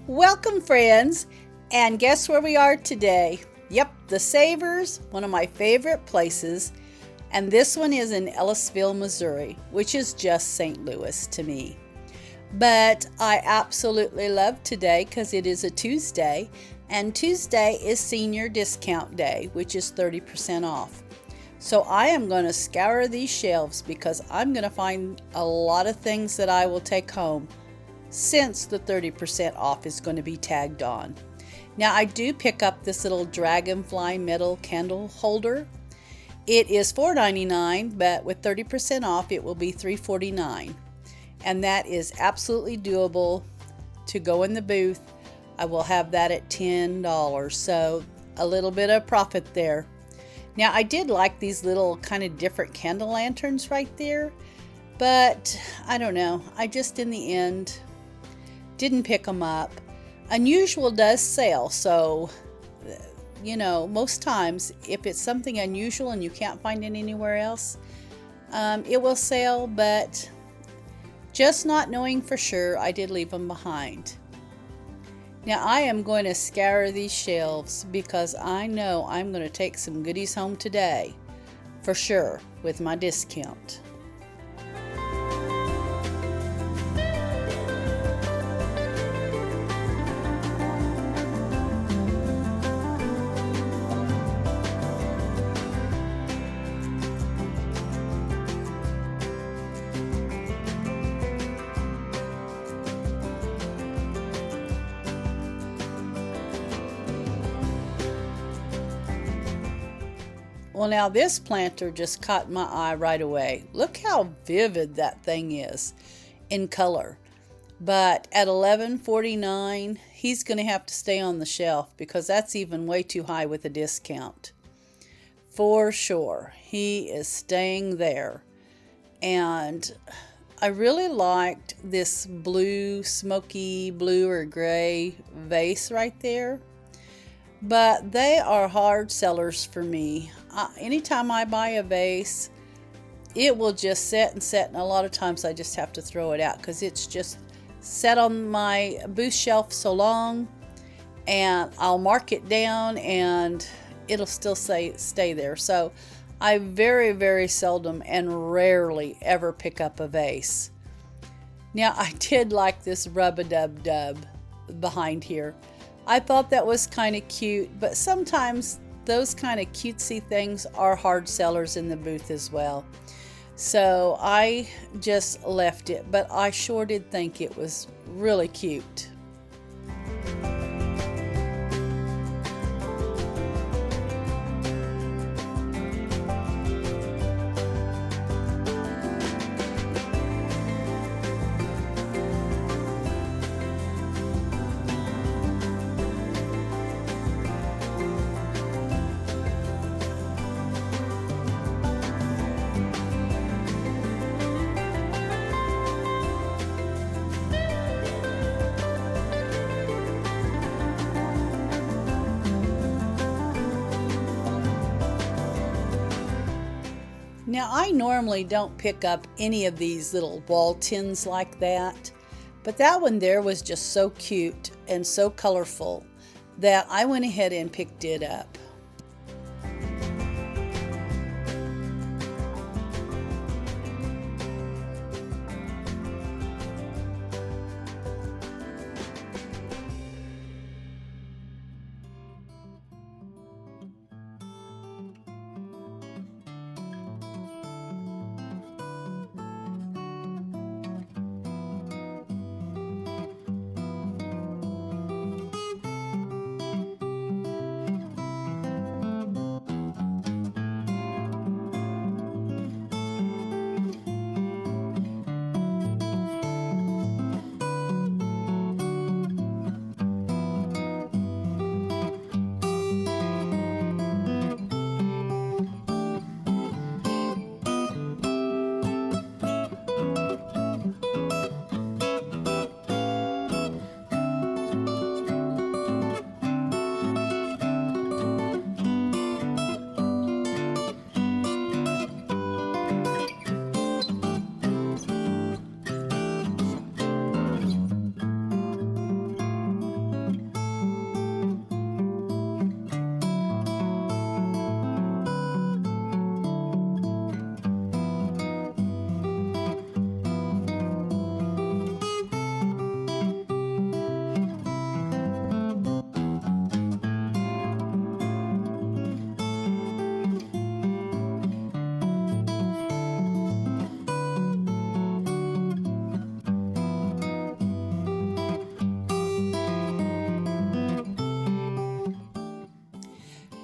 Welcome, friends, and guess where we are today? Yep, the Savers, one of my favorite places, and this one is in Ellisville, Missouri, which is just St. Louis to me. But I absolutely love today because it is a Tuesday, and Tuesday is senior discount day, which is 30% off. So I am going to scour these shelves because I'm going to find a lot of things that I will take home since the 30% off is going to be tagged on. Now I do pick up this little dragonfly metal candle holder. It is $4.99, but with 30% off it will be $3.49. And that is absolutely doable to go in the booth. I will have that at $10, so a little bit of profit there. Now I did like these little kind of different candle lanterns right there, but I don't know, I just in the end didn't pick them up. Unusual does sell, so most times if it's something unusual and you can't find it anywhere else, it will sell, but just not knowing for sure, I did leave them behind. Now I am going to scour these shelves because I know I'm going to take some goodies home today, for sure, with my discount. Well, now this planter just caught my eye right away. Look how vivid that thing is in color. But at $11.49, he's going to have to stay on the shelf because that's even way too high with a discount. For sure, he is staying there. And I really liked this blue, smoky blue or gray vase right there. But they are hard sellers for me. Anytime I buy a vase, it will just sit and sit, and a lot of times I just have to throw it out because it's just set on my booth shelf so long, and I'll mark it down and it'll still stay there. So I very, very seldom and rarely ever pick up a vase. Now I did like this rub-a-dub-dub behind here. I thought that was kind of cute, but sometimes those kind of cutesy things are hard sellers in the booth as well. So I just left it, but I sure did think it was really cute. Now I normally don't pick up any of these little wall tins like that, but that one there was just so cute and so colorful that I went ahead and picked it up.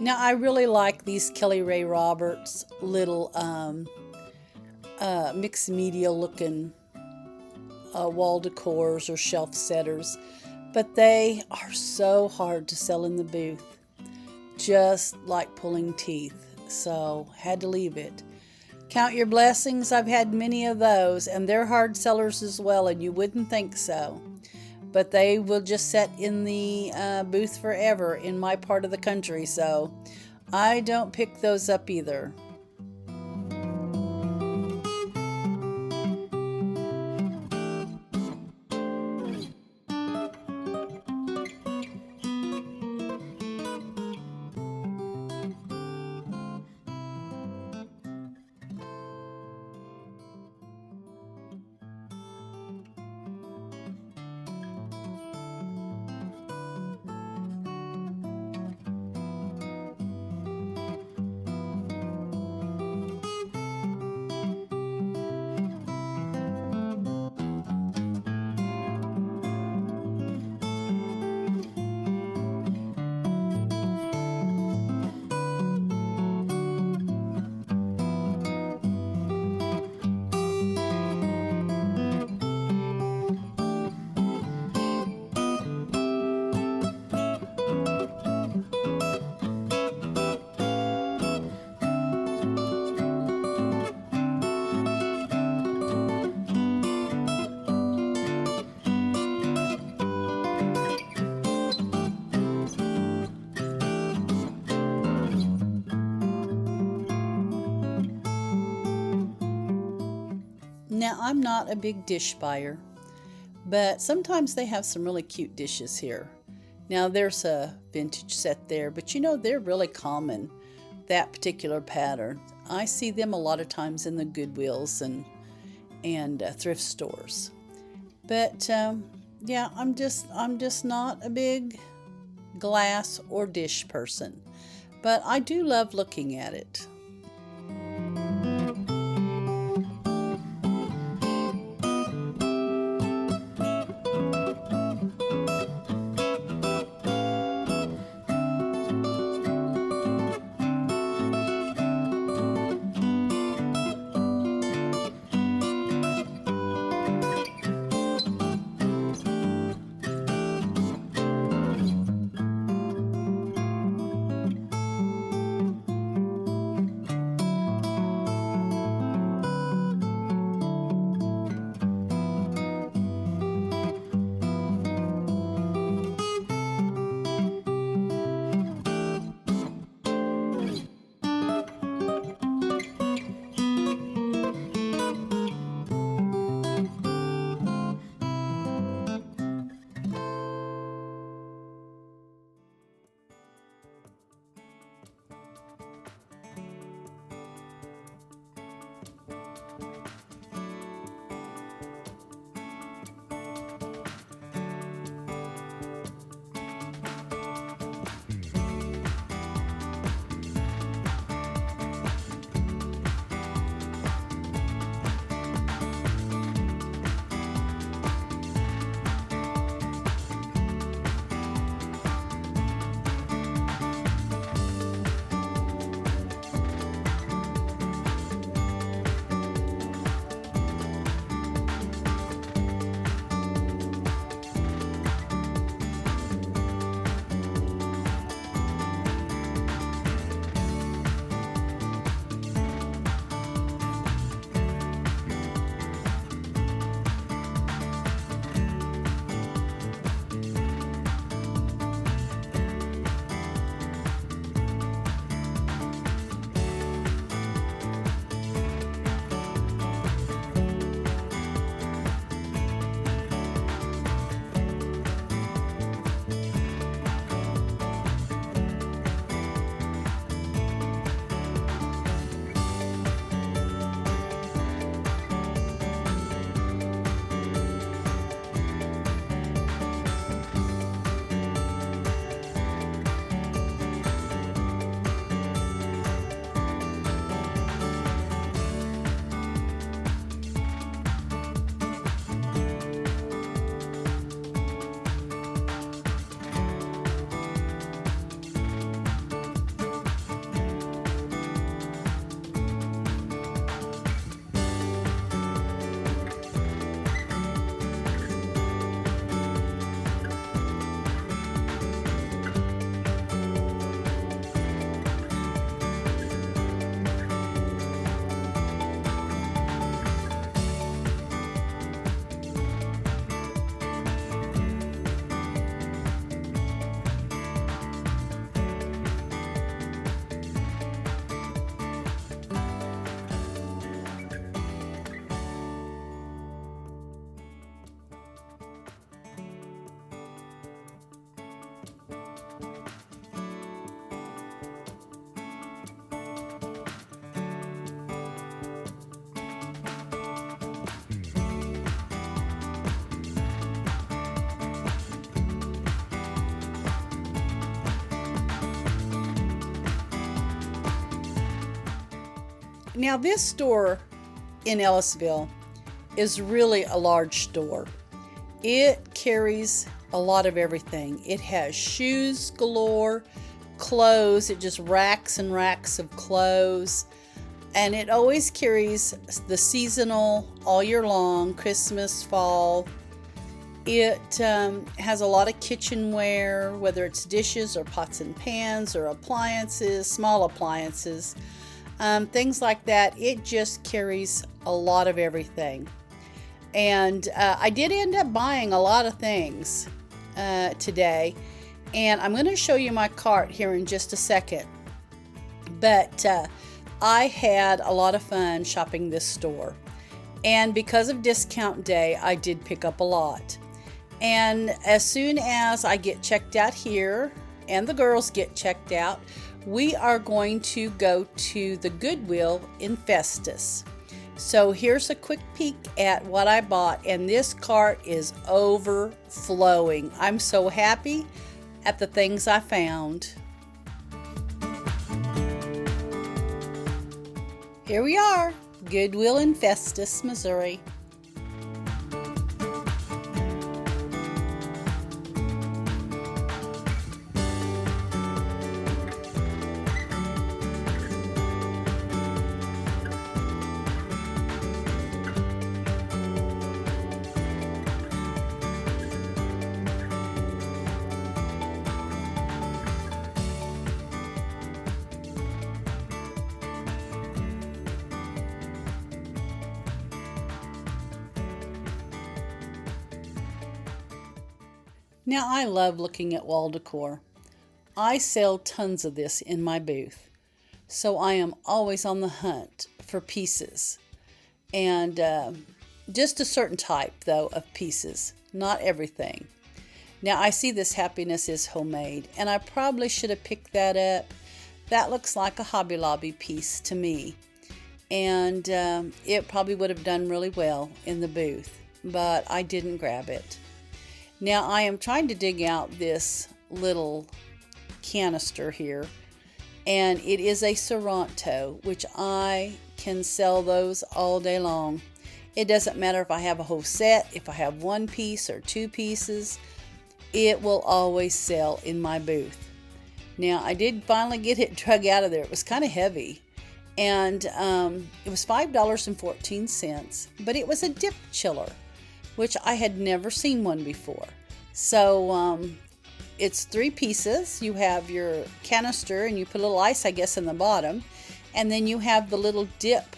Now I really like these Kelly Ray Roberts little mixed media looking wall decors or shelf setters, but they are so hard to sell in the booth, just like pulling teeth, so had to leave it. Count your blessings, I've had many of those, and they're hard sellers as well, and you wouldn't think so. But they will just sit in the booth forever in my part of the country, so I don't pick those up either. Now, I'm not a big dish buyer, but sometimes they have some really cute dishes here. Now, there's a vintage set there, but they're really common, that particular pattern. I see them a lot of times in the Goodwills and thrift stores. But yeah, I'm just not a big glass or dish person, but I do love looking at it. Now this store in Ellisville is really a large store. It carries a lot of everything. It has shoes galore, clothes, it just racks and racks of clothes. And it always carries the seasonal all year long, Christmas, fall. It has a lot of kitchenware, whether it's dishes or pots and pans or appliances, small appliances. Things like that. It just carries a lot of everything. And I did end up buying a lot of things today. And I'm going to show you my cart here in just a second. But I had a lot of fun shopping this store. And because of discount day, I did pick up a lot. And as soon as I get checked out here and the girls get checked out, we are going to go to the Goodwill in Festus. So here's a quick peek at what I bought, and this cart is overflowing. I'm so happy at the things I found. Here we are, Goodwill in Festus, Missouri. Now I love looking at wall decor. I sell tons of this in my booth, so I am always on the hunt for pieces. And just a certain type, though, of pieces, not everything. Now I see this Happiness is Homemade, and I probably should have picked that up. That looks like a Hobby Lobby piece to me. And it probably would have done really well in the booth, but I didn't grab it. Now I am trying to dig out this little canister here, and it is a Sorrento, which I can sell those all day long. It doesn't matter if I have a whole set, if I have one piece or two pieces, it will always sell in my booth. Now I did finally get it drug out of there. It was kind of heavy, and it was $5.14, but it was a dip chiller, which I had never seen one before. So it's 3 pieces. You have your canister, and you put a little ice, I guess, in the bottom, and then you have the little dip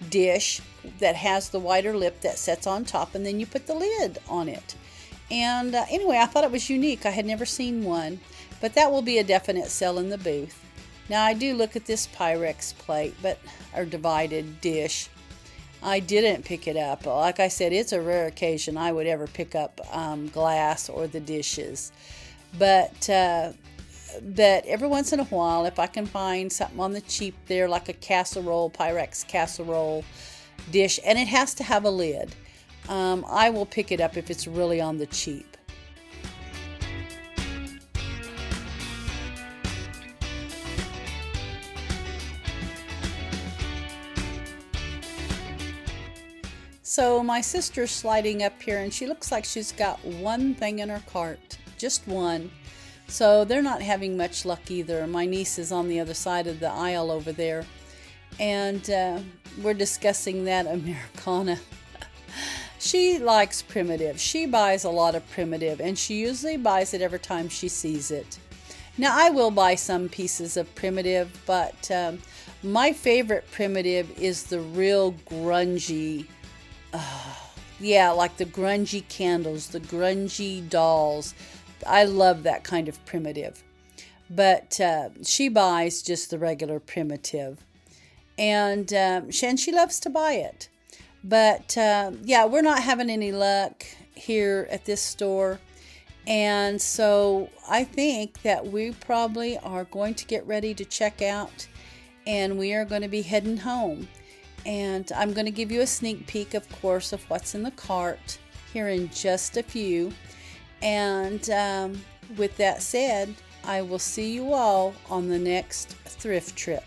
dish that has the wider lip that sets on top, and then you put the lid on it. And anyway, I thought it was unique. I had never seen one, but that will be a definite sell in the booth. Now I do look at this Pyrex plate, or divided dish. I didn't pick it up. Like I said, it's a rare occasion I would ever pick up glass or the dishes. But every once in a while, if I can find something on the cheap there, like a casserole, Pyrex casserole dish, and it has to have a lid, I will pick it up if it's really on the cheap. So my sister's sliding up here, and she looks like she's got one thing in her cart, just one. So they're not having much luck either. My niece is on the other side of the aisle over there, and we're discussing that Americana. She likes primitive. She buys a lot of primitive, and she usually buys it every time she sees it. Now I will buy some pieces of primitive, but my favorite primitive is the real grungy, like the grungy candles, the grungy dolls. I love that kind of primitive. But she buys just the regular primitive. And she loves to buy it. But we're not having any luck here at this store. And so I think that we probably are going to get ready to check out, and we are going to be heading home. And I'm going to give you a sneak peek, of course, of what's in the cart here in just a few. And with that said, I will see you all on the next thrift trip.